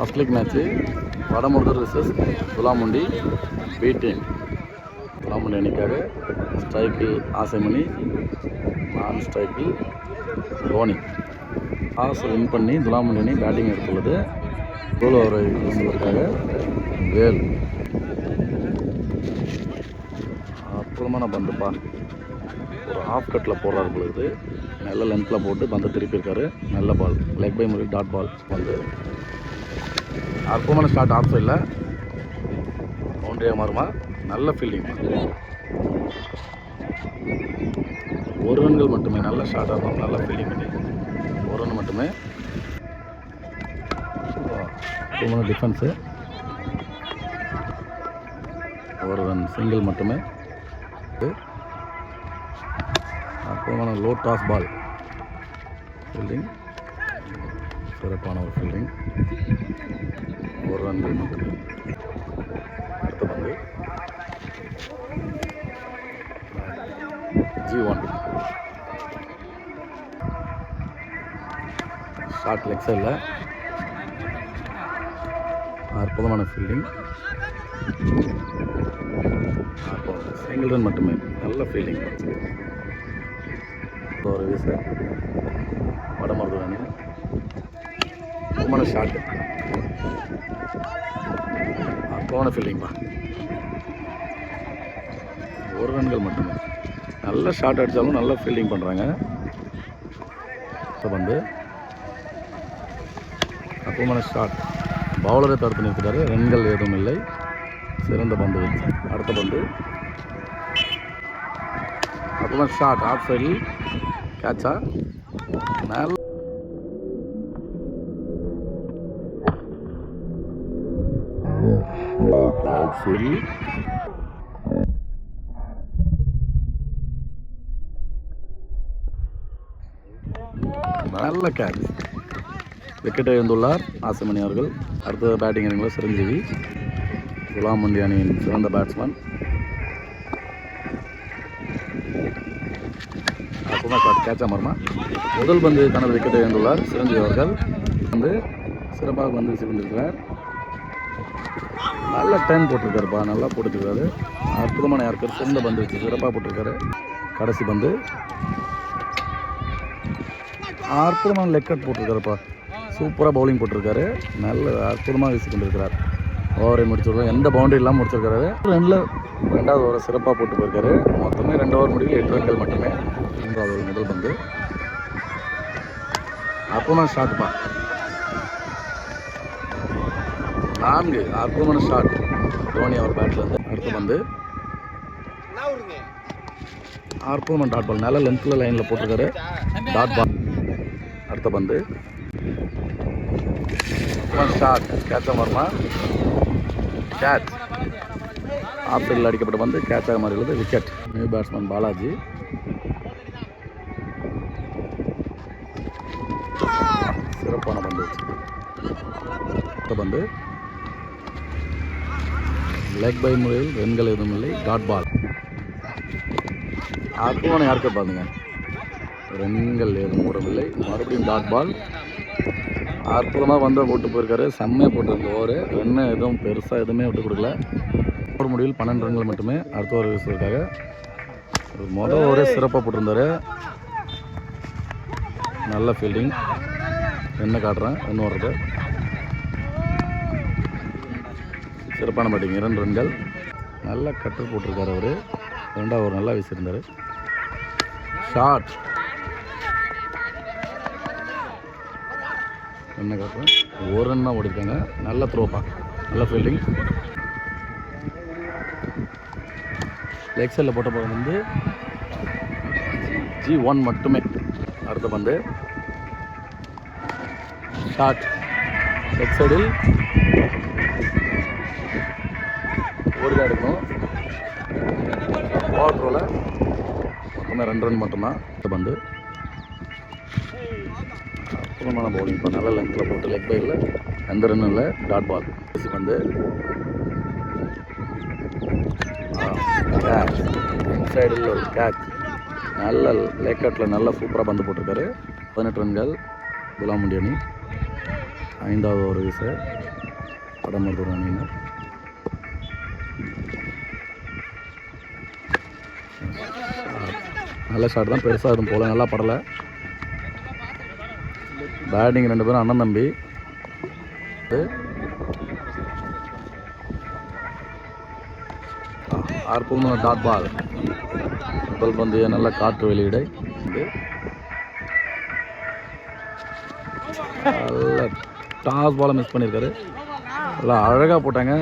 First league match வடமுருகர் விசஸ் துலாமுண்டி பி டீம். துலாமுண்டி அணிக்காக ஸ்ட்ரைக்கில் ஆசைமணி, நான் ஸ்ட்ரைக்கில் தோனி. டாஸ் வின் பண்ணி துலாமுண்டி அணி பேட்டிங் எடுத்துள்ளது. கோல் ஓவரை வீசுவதற்காக வேல். அற்புதமான பந்துப்பா, ஒரு ஹாஃப் கட்டில் போடுறாரு பொழுது நல்ல லென்த்தில் போட்டு பந்து திருப்பியிருக்காரு. நல்ல பால், லெக் பை முறை டாட் பால். வந்து அற்புதமான ஸ்டார்ட் ஆஃப் சைடில் பவுண்டரியாக மாறுமா. நல்ல ஃபீல்டிங், ஒரு ரன்கள் மட்டுமே. நல்ல ஷார்ட்டாக இருக்கும், நல்ல ஃபீல்டிங் பண்ணி ஒரு ரன் மட்டுமே. அற்புதமான டிஃபென்ஸு, ஒரு ரன் சிங்கிள் மட்டுமே. அற்புதமான லோ டாஸ் பால் ஃபீல்டிங், சிறப்பான ஒரு ஃபீல்டிங், ஒரு ரன்கள் மட்டுமே. அடுத்த பந்து G1 ஷார்ட் லெக் சைடில் அற்புதமான ஃபீல்டிங், சிங்கிள் ரன் மட்டுமே. நல்ல ஃபீல்டிங், ஒரு வீச வடமருது அணி. அற்புதமான ஷாட், அற்புதமான ஃபீல்டிங்ப்பா, ஒரு ரன்கள் மட்டுமே. நல்ல ஷாட் அடித்தாலும் நல்ல ஃபீல்டிங் பண்ணுறாங்க. வந்து அற்புதமான ஷாட், பவுலரை தடுத்து நிறுத்திட்டாரு. ரன்கள் ஏதும் இல்லை, சிறந்த பந்து வச்சு. அடுத்த பந்து அற்புதமான ஷாட், ஆஃப் சைடில் கேட்சா. நல்ல நல்ல கேட்ச், விக்கெட்டை இழந்துள்ளார் ஆசைமணி அவர்கள். அடுத்த பேட்டிங் இறங்குள்ள சிரஞ்சீவி, துலாமுண்டி அணியின் சிறந்த பேட்ஸ்மேன். அற்புதமாக ஷாட், கேட்சா மாறுமா. முதல் பந்து தனது விக்கெட்டை இழந்துள்ளார் சிரஞ்சீவி அவர்கள். வந்து சிறப்பாக பந்து வீசி கொண்டிருக்கிறார். நல்ல டைம் போட்டிருக்காருப்பா, நல்லா போட்டுருக்காரு. அற்புதமான யாருக்கார், சிறந்த பந்து வச்சு சிறப்பாக போட்டிருக்காரு. கடைசி பந்து அற்புதமான லெக் கட் போட்டிருக்காருப்பா, சூப்பராக பவுலிங் போட்டிருக்காரு. நல்ல அற்புதமாக வீசி கொண்டிருக்கிறார். ஓவரை முடிச்சிருக்கோம், எந்த பவுண்டரி இல்லாமல் முடிச்சிருக்காரு. ரெண்டாவது ஓவரை சிறப்பாக போட்டு போயிருக்காரு. மொத்தமே 2 ஓவர் முடிவில் 8 ரன்கள் மட்டுமே. மூன்றாவது ஓவர் முதல் பந்து அற்புதமான ஷாட்டுப்பா, 4 அற்புதமான ஷாட் தோனி அவர் பேட்டில் இருந்து. அடுத்த பந்து அற்புதமான டாட் பால், நல்ல லென்த்தில் லைனில் போட்டிருக்காரு, டாட் பால். அடுத்த பந்து ஷாட், கேட்சா மாறுமா. கேட்ச், ஆஃப் சைடில் அடிக்கப்பட்ட பந்து கேட்சாக மாறி உள்ளது. விக்கெட். New batsman Balaji. சிறப்பான பந்து வச்சு. அடுத்த பந்து லெக் பை முறையில் ரன்கள் எதுவும் இல்லை, டாட் பால். அற்புதமான யாருக்கு பாருங்க, ரன்கள் ஏதும் ஓடவில்லை. மறுபடியும் டாட் பால். அற்புதமாக வந்து போட்டு போயிருக்காரு, செம்மையாக போட்டிருந்த ஓவர். ரன்னு எதுவும் பெருசாக எதுவுமே விட்டு கொடுக்கல. ஓவர் முடிவில் 12 ரன்கள் மட்டுமே. அடுத்த ஓவர் வீசுவதற்காக மொதல் ஓவரே சிறப்பாக போட்டிருந்தாரு. நல்ல ஃபீல்டிங், என்ன காட்டுறேன் ரன் ஓடுறது. சிறப்பான பேட்டிங், 2 ரன்கள். நல்ல கட்டு போட்டிருக்காரு அவர். ரெண்டாவது ஓவர் நல்லா வீசியிருந்தார். ஷாட், என்ன காட்டுறேன், ஒரு ரன் தான் ஓடிருக்காங்க. நல்ல த்ரோப்பா, நல்ல ஃபீல்டிங். லெக் சைடில் போட்ட போது வந்து G1 மட்டுமே. அடுத்த பந்து ஷாட், லெக் சைடில் ஓடிதான் எடுக்கணும். பவர் த்ரோவில் மொத்தமே 2 ரன் மட்டும்தான். அடுத்த பந்து அற்புதமான பவுலிங், இப்போ நல்ல லென்த்தில் போட்டு லெக் பையில் எந்த ரன்னும் இல்லை, டாட் பால். வந்து இன்சைடில் ஒரு கேட்ச், நல்ல லெக் கட்டில் நல்ல சூப்பராக பந்து போட்டிருக்காரு. 18 ரன்கள் துலாமுண்டி அணி. 5வது ஓவர் வீச வடமருதூர் அணியினர். நல்ல ஷாட் தான், பெருசாக எதுவும் போல, நல்லா படலை. பேட்டிங் 2 பேரும் அண்ணன் தம்பி. அற்புதமான டாட் பால். முதல் பந்து நல்ல காற்று வெளியீடை. நல்ல டாஸ் பாலை மிஸ் பண்ணியிருக்காரு. நல்லா அழகாக போட்டாங்க.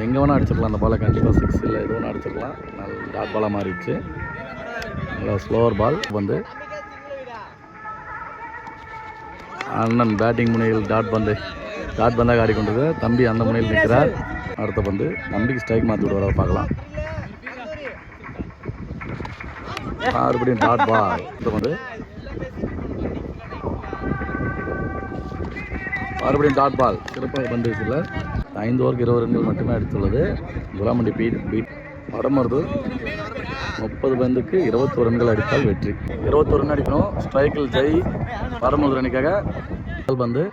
எங்கே வேணால் அடிச்சிடலாம் அந்த பாலை, கண்டிப்பாக 6 இல்லை எது வேணால் அடிச்சிடலாம். நல்ல டாட் பாலாக மாறிடுச்சு. நல்லா ஸ்லோவர் பால். வந்து அண்ணன் பேட்டிங் முனையில் டாட் பந்தாக ஆடிக்கொண்டது. தம்பி அந்த முனையில் நிற்கிறார். அடுத்த பந்து தம்பிக்கு ஸ்ட்ரைக் மாற்றி விடுவார பார்க்கலாம். மறுபடியும் டாட் பால். அடுத்த பந்து மறுபடியும் டாட் பால். சிறப்பாக பந்து வீச்சில் 5 ஓவருக்கு 20 ரன்கள் மட்டுமே அடித்துள்ளது குலாமண்டி பீட். வடமருதூர் 30 பந்துக்கு 21 ரன்கள் அடித்தால் வெற்றி. 21 ரன் அடிக்கணும். ஸ்ட்ரைக்கில் ஜெய் வடமருதூர் அணிக்காக. முதல் பந்து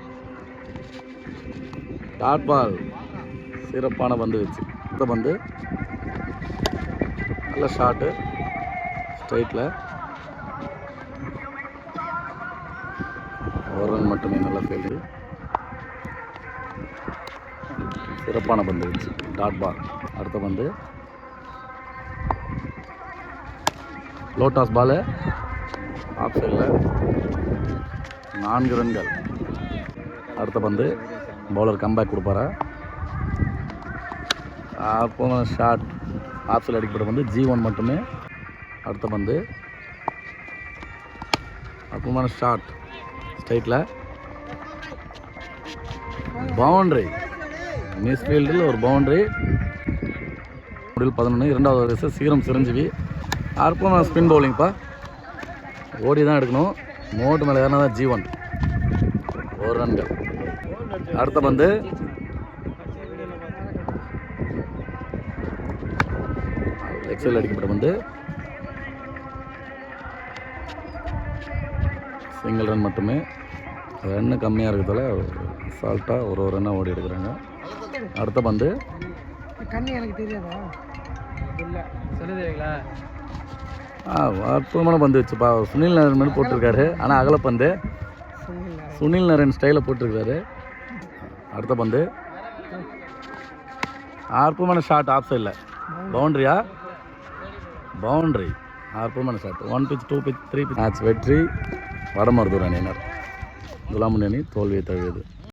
டாட் பால். சிறப்பான பந்து வச்சு. அடுத்த பந்து நல்ல ஷாட்டு ஸ்ட்ரைட்டில். 1 ரன் மட்டுமே. நல்ல ஃபீல்டு. சிறப்பான பந்து வச்சு டாட் பால். அடுத்த பந்து லோட்டாஸ் பாலு. ஆஃப் சைடில் 4 ரன்கள். அடுத்த பந்து பவுலர் கம்பேக் கொடுப்பாரா. அப்போ ஷாட் ஆஃப் சைடில் அடிக்கப்பட்ட பந்து G1 மட்டுமே. அடுத்த பந்து அற்புதமான ஷாட் ஸ்ட்ரைட்டில். பவுண்ட்ரி. மிஸ் ஃபீல்டில் ஒரு பவுண்ட்ரி. 11. 2வது ஓவர் சீரம் சிரஞ்சீவி. அற்புதமான ஸ்பின் பவுலிங்ப்பா. ஓடி தான் எடுக்கணும். மோட்டு மேலே ஏறினா தான் G1. 1 ரன்கள். அடுத்த பந்து எக்ஸல் அடிக்கப்பட்ட பந்து சிங்கிள் ரன் மட்டுமே. ரன்னு கம்மியாக இருக்கிறதால சால்ட்டாக ஒரு ரன்னாக ஓடி எடுக்கிறாங்க. அடுத்த பந்து எனக்கு தெரியாதா சொல்லுதீங்களா. அற்புதமான பந்து வச்சுப்பா. சுனில் நரேன் மாதிரி போட்டிருக்காரு. ஆனால் அகலப்பந்து சுனில் நரேன் ஸ்டைலில் போட்டிருக்காரு. அடுத்த பந்து அற்புதமான ஷாட் ஆஃப் சைடில். பவுண்ட்ரியா? பவுண்ட்ரி. அற்புதமான shot. 1 pitch 2 pitch 3 pitch. Match வெற்றி வடமருதூர் அணியினர். குலாமண்டி அணி தோல்வியை தழுவியது.